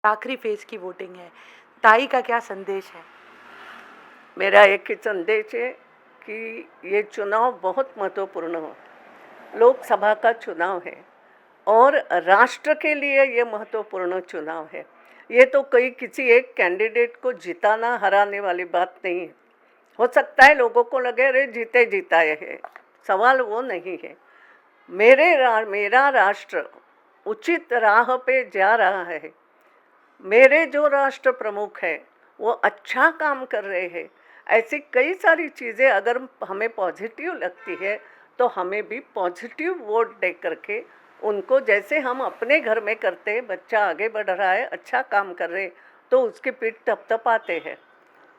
आखिरी फेज की वोटिंग है, ताई का क्या संदेश है? मेरा एक ही संदेश है कि ये चुनाव बहुत महत्वपूर्ण हो। लोकसभा का चुनाव है और राष्ट्र के लिए ये महत्वपूर्ण चुनाव है। ये तो कोई किसी एक कैंडिडेट को जिताना हराने वाली बात नहीं है। हो सकता है लोगों को लगे अरे जीते जिताए है, सवाल वो नहीं है। मेरा राष्ट्र उचित राह पे जा रहा है। मेरे जो राष्ट्र प्रमुख हैं वो अच्छा काम कर रहे हैं। ऐसी कई सारी चीज़ें अगर हमें पॉजिटिव लगती है तो हमें भी पॉजिटिव वोट दे करके उनको, जैसे हम अपने घर में करते हैं, बच्चा आगे बढ़ रहा है, अच्छा काम कर रहे, तो उसकी पीठ थपथपाते हैं,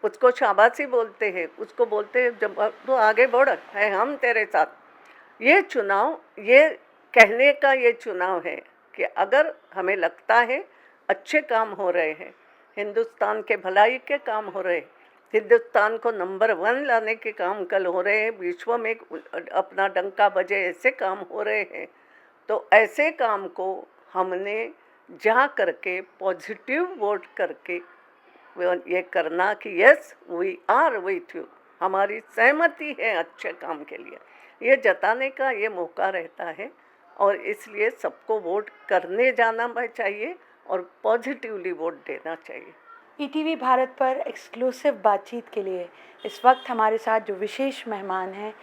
उसको शाबाशी बोलते हैं, उसको बोलते हैं जब तो आगे बढ़ है, हम तेरे साथ। ये चुनाव, ये कहने का ये चुनाव है कि अगर हमें लगता है अच्छे काम हो रहे हैं, हिंदुस्तान के भलाई के काम हो रहे हैं, हिंदुस्तान को नंबर 1 लाने के काम कल हो रहे हैं, विश्व में अपना डंका बजे ऐसे काम हो रहे हैं, तो ऐसे काम को हमने जा करके पॉजिटिव वोट करके ये करना कि yes we are with you, हमारी सहमति है अच्छे काम के लिए, ये जताने का ये मौका रहता है। और इसलिए सबको वोट करने जाना चाहिए और पॉजिटिवली वोट देना चाहिए। ईटीवी भारत पर एक्सक्लूसिव बातचीत के लिए इस वक्त हमारे साथ जो विशेष मेहमान हैं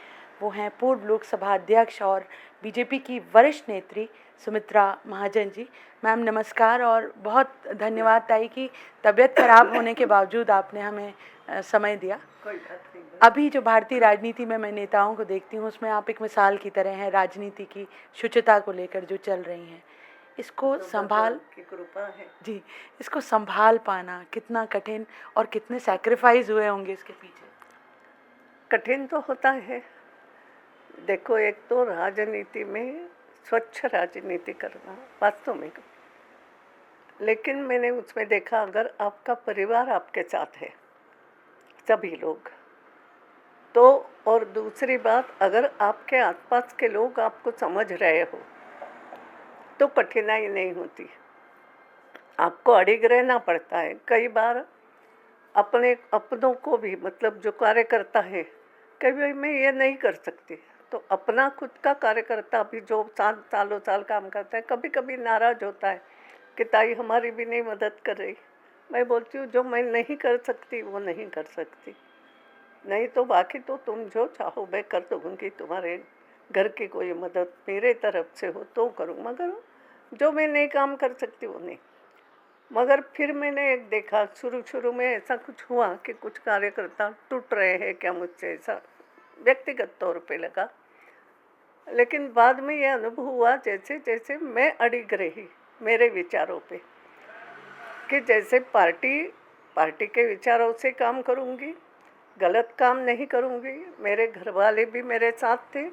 वो हैं पूर्व लोकसभा अध्यक्ष और बीजेपी की वरिष्ठ नेत्री सुमित्रा महाजन जी। मैम नमस्कार और बहुत धन्यवाद ताई कि तबीयत खराब होने के बावजूद आपने हमें समय दिया। कोई बात नहीं। अभी जो भारतीय राजनीति में मैं नेताओं को देखती हूँ उसमें आप एक मिसाल की तरह हैं, राजनीति की शुचिता को लेकर जो चल रही हैं, इसको संभाल की कृपा है जी, इसको संभाल पाना कितना कठिन और कितने सैक्रिफाइस हुए होंगे इसके पीछे? कठिन तो होता है। देखो, एक तो राजनीति में स्वच्छ राजनीति करना वास्तव में, लेकिन मैंने उसमें देखा अगर आपका परिवार आपके साथ है, सभी लोग, तो और दूसरी बात अगर आपके आसपास के लोग आपको समझ रहे हो तो कठिनाई नहीं होती। आपको अड़िग रहना पड़ता है कई बार, अपनों को भी, मतलब जो कार्यकर्ता है, कभी मैं ये नहीं कर सकती, तो अपना खुद का कार्यकर्ता भी जो सालों साल काम करता है कभी कभी नाराज़ होता है कि ताई हमारी भी नहीं मदद कर रही। मैं बोलती हूँ जो मैं नहीं कर सकती वो नहीं कर सकती, नहीं तो बाकी तो तुम जो चाहो मैं कर दूँगी, तुम्हारे घर की कोई मदद मेरे तरफ से हो तो करूँ, मगर जो मैं नहीं काम कर सकती वो नहीं। मगर फिर मैंने एक देखा, शुरू में ऐसा कुछ हुआ कि कुछ कार्यकर्ता टूट रहे हैं क्या मुझसे, ऐसा व्यक्तिगत तौर पे लगा। लेकिन बाद में ये अनुभव हुआ जैसे जैसे मैं अड़िग रही मेरे विचारों पे, कि जैसे पार्टी के विचारों से काम करूँगी, गलत काम नहीं करूँगी। मेरे घर वाले भी मेरे साथ थे,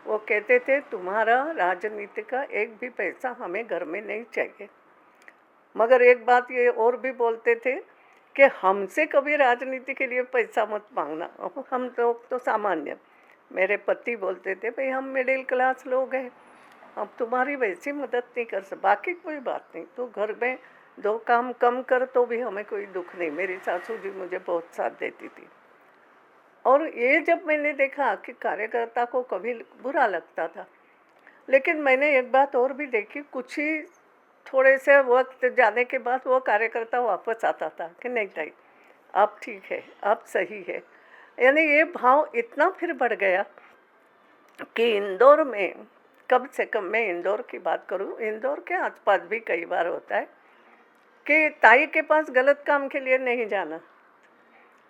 वो कहते थे तुम्हारा राजनीति का एक भी पैसा हमें घर में नहीं चाहिए। मगर एक बात ये और भी बोलते थे कि हमसे कभी राजनीति के लिए पैसा मत मांगना, हम लोग तो सामान्य। मेरे पति बोलते थे भाई हम मिडिल क्लास लोग हैं, हम तुम्हारी वैसी मदद नहीं कर सकते, बाकी कोई बात नहीं, तो घर में 2 काम कम कर तो भी हमें कोई दुख नहीं। मेरी सासू जी मुझे बहुत साथ देती थी। और ये जब मैंने देखा कि कार्यकर्ता को कभी बुरा लगता था, लेकिन मैंने एक बात और भी देखी, कुछ ही थोड़े से वक्त जाने के बाद वो कार्यकर्ता वापस आता था कि नहीं ताई आप ठीक है, आप सही है। यानी ये भाव इतना फिर बढ़ गया कि इंदौर में, कम से कम मैं इंदौर की बात करूं, इंदौर के आसपास भी कई बार होता है कि ताई के पास गलत काम के लिए नहीं जाना,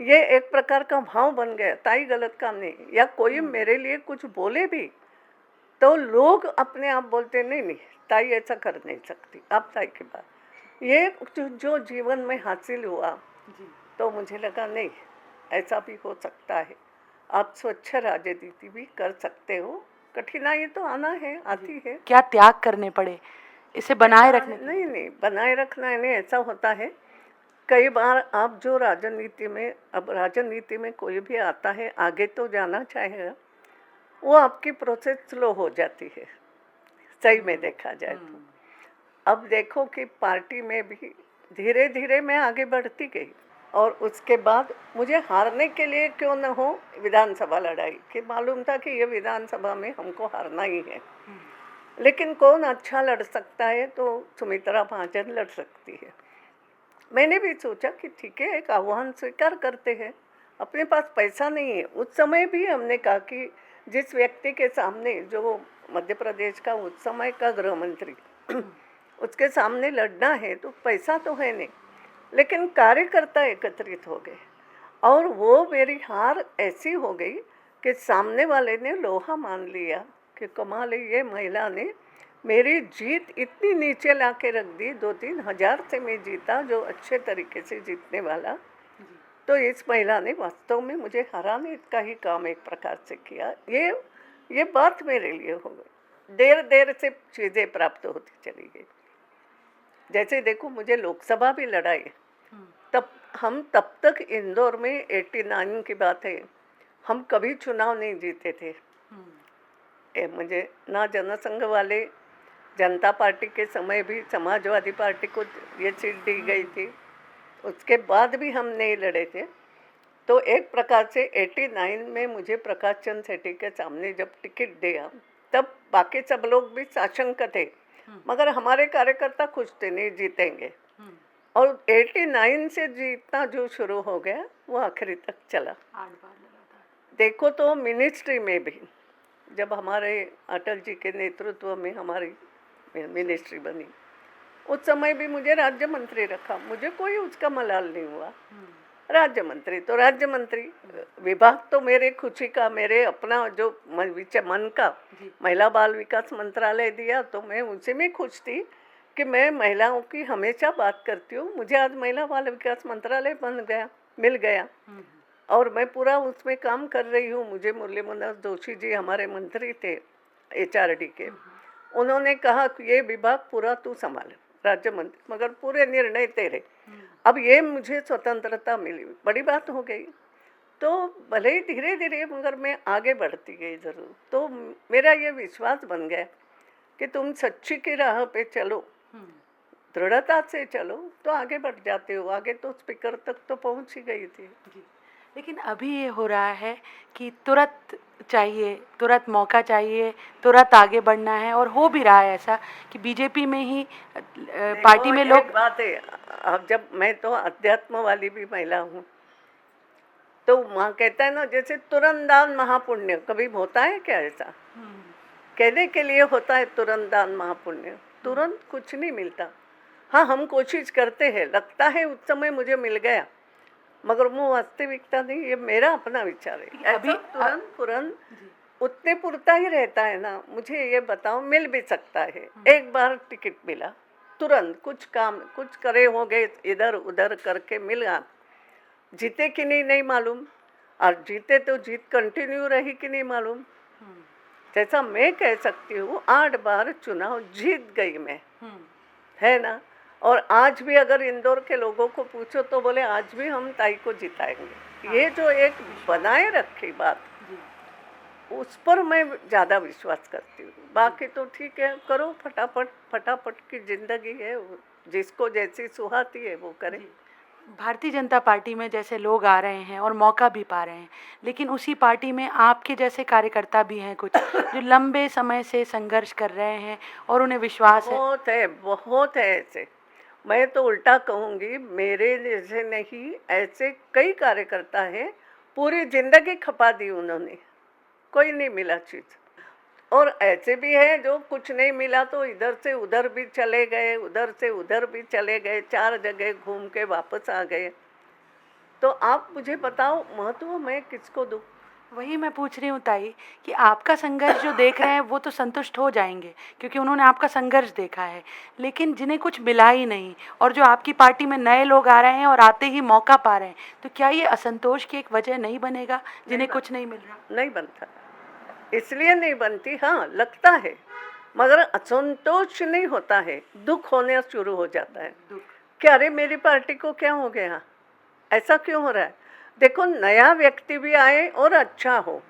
ये एक प्रकार का भाव बन गया। ताई गलत काम नहीं, या कोई मेरे लिए कुछ बोले भी तो लोग अपने आप बोलते नहीं नहीं ताई ऐसा कर नहीं सकती, आप ताई के बाद। ये जो जीवन में हासिल हुआ जी। तो मुझे लगा नहीं, ऐसा भी हो सकता है, आप स्वच्छ राजनीति भी कर सकते हो। कठिनाई तो आना है, आती है। क्या त्याग करने पड़े इसे बनाए रखने के लिए? नहीं, बनाए रखना नहीं, ऐसा होता है कई बार आप जो राजनीति में, अब राजनीति में कोई भी आता है आगे तो जाना चाहेगा, वो आपकी प्रोसेस स्लो हो जाती है, सही में देखा जाए तो। अब देखो कि पार्टी में भी धीरे धीरे मैं आगे बढ़ती गई। और उसके बाद मुझे हारने के लिए क्यों न हो विधानसभा लड़ाई, कि मालूम था कि ये विधानसभा में हमको हारना ही है। लेकिन कौन अच्छा लड़ सकता है, तो सुमित्रा महाजन लड़ सकती है। मैंने भी सोचा कि ठीक है, एक आह्वान स्वीकार करते हैं। अपने पास पैसा नहीं है। उस समय भी हमने कहा कि जिस व्यक्ति के सामने, जो मध्य प्रदेश का उस समय का गृह मंत्री उसके सामने लड़ना है, तो पैसा तो है नहीं, लेकिन कार्यकर्ता एकत्रित हो गए। और वो मेरी हार ऐसी हो गई कि सामने वाले ने लोहा मान लिया कि कमाल है, ये महिला ने मेरी जीत इतनी नीचे ला के रख दी। 2-3 हज़ार से मैं जीता, जो अच्छे तरीके से जीतने वाला। तो इस महिला ने वास्तव में मुझे हराने का ही काम एक प्रकार से किया। ये बात मेरे लिए हो गई। देर देर से चीज़ें प्राप्त होती चली गई। जैसे देखो, मुझे लोकसभा भी लड़ाई, तब तक इंदौर में 89 की बात है, हम कभी चुनाव नहीं जीते थे। मुझे ना जनसंघ वाले, जनता पार्टी के समय भी समाजवादी पार्टी को ये सीट दी गई थी, उसके बाद भी हम नहीं लड़े थे। तो एक प्रकार से 89 में मुझे प्रकाश चंद्र सेठी के सामने जब टिकट दिया, तब बाकी सब लोग भी साशंक थे, मगर हमारे कार्यकर्ता खुश थे, नहीं जीतेंगे। और 89 से जीतना जो शुरू हो गया, वो आखिरी तक चला। 8 बार लगातार। देखो तो मिनिस्ट्री में भी, जब हमारे अटल जी के नेतृत्व में हमारी मिनिस्ट्री बनी, उस समय भी मुझे राज्य मंत्री रखा। मुझे कोई उसका मलाल नहीं हुआ। राज्य मंत्री तो राज्य मंत्री, विभाग तो मेरे खुशी का, मेरे अपना जो मन का महिला बाल विकास मंत्रालय दिया, तो मैं उसी में खुश थी कि मैं महिलाओं की हमेशा बात करती हूँ। मुझे आज महिला बाल विकास मंत्रालय मिल गया और मैं पूरा उसमें काम कर रही हूँ। मुझे मुरली मनोहर जोशी जी हमारे मंत्री थे HRD के, उन्होंने कहा कि ये विभाग पूरा तू संभाल, राज्य मंत्री, मगर पूरे निर्णय तेरे। अब ये मुझे स्वतंत्रता मिली, बड़ी बात हो गई। तो भले ही धीरे धीरे, मगर मैं आगे बढ़ती गई ज़रूर। तो मेरा ये विश्वास बन गया कि तुम सच्ची की राह पे चलो, दृढ़ता से चलो, तो आगे बढ़ जाते हो। आगे तो स्पीकर तक तो पहुंच ही गई थी। लेकिन अभी ये हो रहा है कि तुरंत चाहिए, तुरंत मौका चाहिए, तुरंत आगे बढ़ना है, और हो भी रहा है ऐसा कि बीजेपी में ही पार्टी में लोग। एक बात है, अब जब मैं तो अध्यात्म वाली भी महिला हूँ, तो वहाँ कहता है ना, जैसे तुरंत दान महापुण्य, कभी होता है क्या ऐसा? कहने के लिए होता है तुरंत दान महापुण्य, तुरंत कुछ नहीं मिलता। हाँ, हम कोशिश करते हैं, लगता है उस समय मुझे मिल गया, मगर वो वास्तविकता नहीं। ये मेरा अपना विचार है। अभी तुरंत उतने पुरता ही रहता है ना। मुझे ये बताओ, मिल भी सकता है। एक बार टिकट मिला, तुरंत कुछ काम, कुछ करे हो गए, इधर उधर करके मिला। जीते कि नहीं मालूम, और जीते तो जीत कंटिन्यू रही कि नहीं मालूम। जैसा मैं कह सकती हूँ, 8 बार चुनाव जीत गई मैं, है ना। और आज भी अगर इंदौर के लोगों को पूछो तो बोले आज भी हम ताई को जिताएंगे। ये जो एक बनाए रखी बात, उस पर मैं ज़्यादा विश्वास करती हूँ। बाकी तो ठीक है, करो फटाफट की ज़िंदगी है, जिसको जैसी सुहाती है वो करे। भारतीय जनता पार्टी में जैसे लोग आ रहे हैं और मौका भी पा रहे हैं, लेकिन उसी पार्टी में आपके जैसे कार्यकर्ता भी हैं कुछ जो लंबे समय से संघर्ष कर रहे हैं और उन्हें विश्वास है। बहुत है ऐसे। मैं तो उल्टा कहूँगी, मेरे जैसे नहीं, ऐसे कई कार्यकर्ता हैं, पूरी जिंदगी खपा दी उन्होंने, कोई नहीं मिला चीज़। और ऐसे भी हैं जो कुछ नहीं मिला तो इधर से उधर भी चले गए, उधर से उधर भी चले गए, 4 जगह घूम के वापस आ गए। तो आप मुझे बताओ, महत्व मैं किसको दूँ? वही मैं पूछ रही हूँ ताई कि आपका संघर्ष जो देख रहे हैं वो तो संतुष्ट हो जाएंगे क्योंकि उन्होंने आपका संघर्ष देखा है, लेकिन जिन्हें कुछ मिला ही नहीं और जो आपकी पार्टी में नए लोग आ रहे हैं और आते ही मौका पा रहे हैं, तो क्या ये असंतोष की एक वजह नहीं बनेगा जिन्हें कुछ नहीं मिल रहा? नहीं बनता, इसलिए नहीं बनती। हाँ, लगता है, मगर असंतोष नहीं होता है, दुख होने शुरू हो जाता है। क्या अरे मेरी पार्टी को क्या हो गया, ऐसा क्यों हो रहा है? देखो, नया व्यक्ति भी आए और अच्छा हो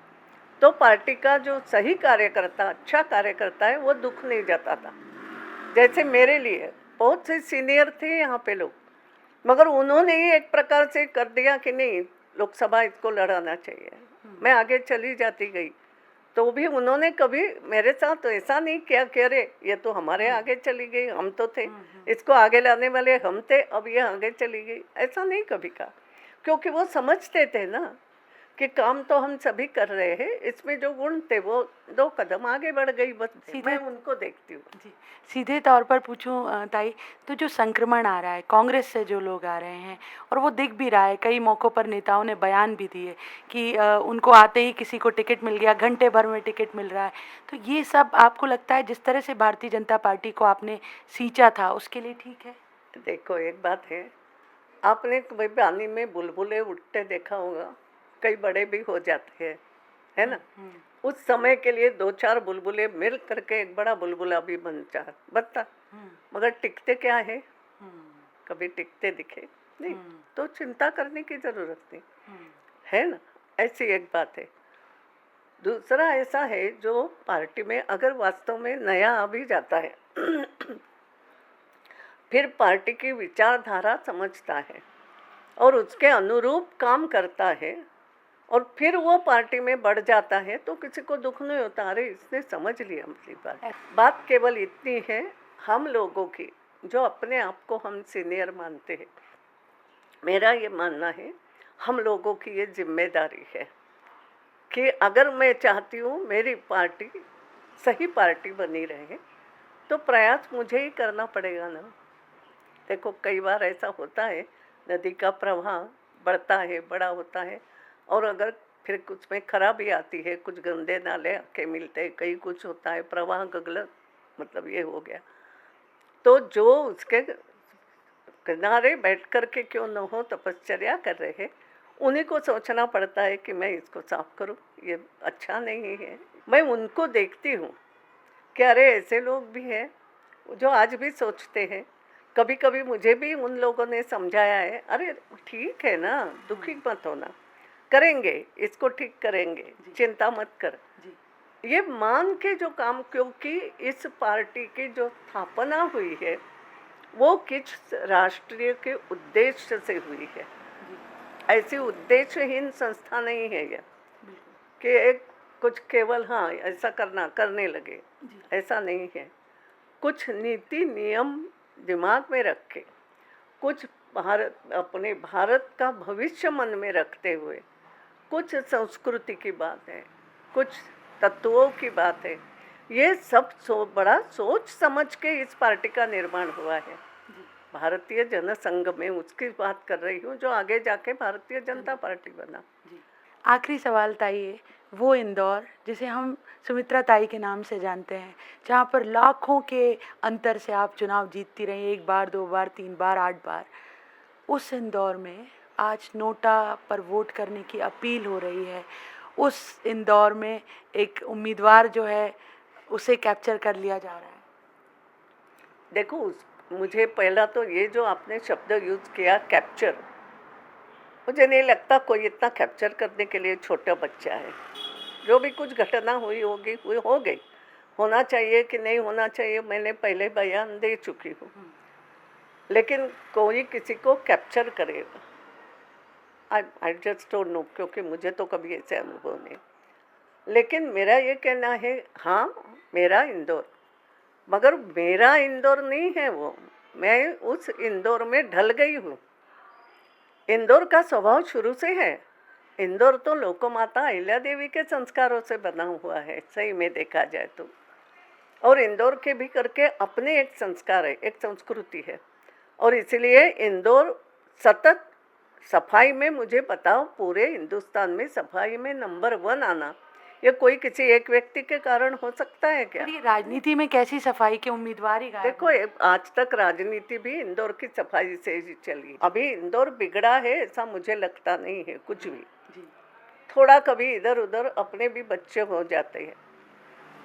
तो पार्टी का जो सही कार्यकर्ता, अच्छा कार्यकर्ता है, वो दुख नहीं जताता। जैसे मेरे लिए बहुत से सीनियर थे यहाँ पे लोग, मगर उन्होंने ही एक प्रकार से कर दिया कि नहीं, लोकसभा इसको लड़ाना चाहिए। मैं आगे चली जाती गई, तो भी उन्होंने कभी मेरे साथ तो ऐसा नहीं किया कि अरे ये तो हमारे आगे चली गई, हम तो थे, इसको आगे लाने वाले हम थे, अब ये आगे चली गई, ऐसा नहीं कभी कहा। क्योंकि वो समझते थे ना कि काम तो हम सभी कर रहे हैं, इसमें जो गुण थे वो 2 कदम आगे बढ़ गई, बस मैं उनको देखती हूँ। जी, सीधे तौर पर पूछूं ताई, तो जो संक्रमण आ रहा है कांग्रेस से, जो लोग आ रहे हैं, और वो दिख भी रहा है, कई मौक़ों पर नेताओं ने बयान भी दिए कि उनको आते ही किसी को टिकट मिल गया, घंटे भर में टिकट मिल रहा है, तो ये सब आपको लगता है जिस तरह से भारतीय जनता पार्टी को आपने सींचा था उसके लिए ठीक है? देखो एक बात है, आपने कभी पानी में बुलबुले उठते देखा होगा, कई बड़े भी हो जाते हैं, है ना। उस समय के लिए 2-4 बुलबुले मिल करके एक बड़ा बुलबुला भी बनता, मगर टिकते क्या है, कभी टिकते दिखे नहीं, तो चिंता करने की जरूरत नहीं, है ना। ऐसी एक बात है। दूसरा ऐसा है, जो पार्टी में अगर वास्तव में नया आ भी जाता है फिर पार्टी की विचारधारा समझता है और उसके अनुरूप काम करता है, और फिर वो पार्टी में बढ़ जाता है, तो किसी को दुख नहीं होता, अरे इसने समझ लिया हमारी बात। बात केवल इतनी है, हम लोगों की जो अपने आप को हम सीनियर मानते हैं, मेरा ये मानना है, हम लोगों की ये जिम्मेदारी है कि अगर मैं चाहती हूँ मेरी पार्टी सही पार्टी बनी रहे, तो प्रयास मुझे ही करना पड़ेगा ना। देखो कई बार ऐसा होता है, नदी का प्रवाह बढ़ता है, बड़ा होता है, और अगर फिर कुछ में खराबी आती है, कुछ गंदे नाले आके मिलते हैं, कहीं कुछ होता है, प्रवाह गगल मतलब ये हो गया, तो जो उसके किनारे बैठ कर के क्यों न हो तपश्चर्या कर रहे हैं, उन्हीं को सोचना पड़ता है कि मैं इसको साफ करूं, ये अच्छा नहीं है। मैं उनको देखती हूँ कि अरे ऐसे लोग भी हैं जो आज भी सोचते हैं। कभी कभी मुझे भी उन लोगों ने समझाया है, अरे ठीक है ना, दुखी मत होना, करेंगे इसको, ठीक करेंगे, चिंता मत कर, ये मान के जो काम, क्योंकि इस पार्टी की जो स्थापना हुई है वो किस राष्ट्रीय के उद्देश्य से हुई है। ऐसी उद्देश्यहीन संस्था नहीं है यह कि एक कुछ केवल हाँ ऐसा करने लगे, ऐसा नहीं है। कुछ नीति नियम दिमाग में रख के, कुछ अपने भारत का भविष्य मन में रखते हुए, कुछ संस्कृति की बात है, कुछ तत्वों की बात है, ये सब बड़ा सोच समझ के इस पार्टी का निर्माण हुआ है। भारतीय जनसंघ में उसकी बात कर रही हूँ, जो आगे जाके भारतीय जनता पार्टी बना। आखिरी सवाल ताई, वो इंदौर जिसे हम सुमित्रा ताई के नाम से जानते हैं, जहाँ पर लाखों के अंतर से आप चुनाव जीतती रही, 1 बार 2 बार 3 बार 8 बार, उस इंदौर में आज नोटा पर वोट करने की अपील हो रही है। उस इंदौर में एक उम्मीदवार जो है उसे कैप्चर कर लिया जा रहा है। देखो मुझे पहला तो ये जो आपने शब्द यूज़ किया कैप्चर, मुझे नहीं लगता कोई इतना कैप्चर करने के लिए छोटा बच्चा है। जो भी कुछ घटना हुई होगी वो हो गई, होना चाहिए कि नहीं होना चाहिए मैंने पहले बयान दे चुकी हूँ, लेकिन कोई किसी को कैप्चर करेगा आई जस्ट डोंट नो, क्योंकि मुझे तो कभी ऐसे अनुभव नहीं। लेकिन मेरा ये कहना है, हाँ मेरा इंदौर, मगर मेरा इंदौर नहीं है वो, मैं उस इंदौर में ढल गई हूँ। इंदौर का स्वभाव शुरू से है, इंदौर तो लोकमाता अहिल्या देवी के संस्कारों से बना हुआ है सही में देखा जाए तो, और इंदौर के भी करके अपने एक संस्कार है, एक संस्कृति है, और इसलिए इंदौर सतत सफाई में, मुझे बताओ पूरे हिंदुस्तान में सफाई में नंबर 1 आना, ये कोई किसी एक व्यक्ति के कारण हो सकता है क्या? राजनीति में कैसी सफाई के उम्मीदवार ही गायब? देखो आज तक राजनीति भी इंदौर की सफाई से ही चली, अभी इंदौर बिगड़ा है ऐसा मुझे लगता नहीं है कुछ भी। थोड़ा कभी इधर उधर अपने भी बच्चे हो जाते हैं,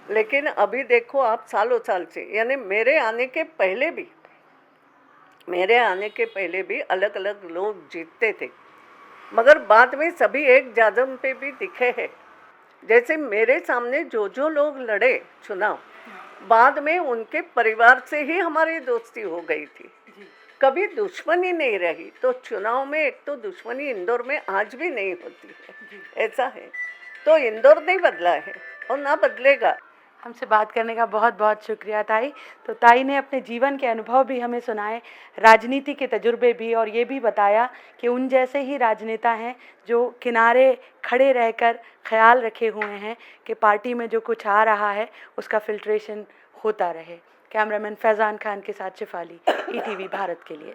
लेकिन अभी देखो आप सालों साल से, यानी मेरे आने के पहले भी अलग अलग लोग जीतते थे, मगर बाद में सभी एक जादम पे भी दिखे हैं। जैसे मेरे सामने जो लोग लड़े चुनाव, बाद में उनके परिवार से ही हमारी दोस्ती हो गई थी, कभी दुश्मनी नहीं रही, तो चुनाव में एक तो दुश्मनी इंदौर में आज भी नहीं होती है, ऐसा है। तो इंदौर नहीं बदला है और ना बदलेगा। हमसे बात करने का बहुत बहुत शुक्रिया ताई। तो ताई ने अपने जीवन के अनुभव भी हमें सुनाए, राजनीति के तजुर्बे भी, और ये भी बताया कि उन जैसे ही राजनेता हैं जो किनारे खड़े रहकर ख्याल रखे हुए हैं कि पार्टी में जो कुछ आ रहा है उसका फिल्ट्रेशन होता रहे। कैमरामैन फैज़ान खान के साथ शिफाली, ईटीवी भारत के लिए।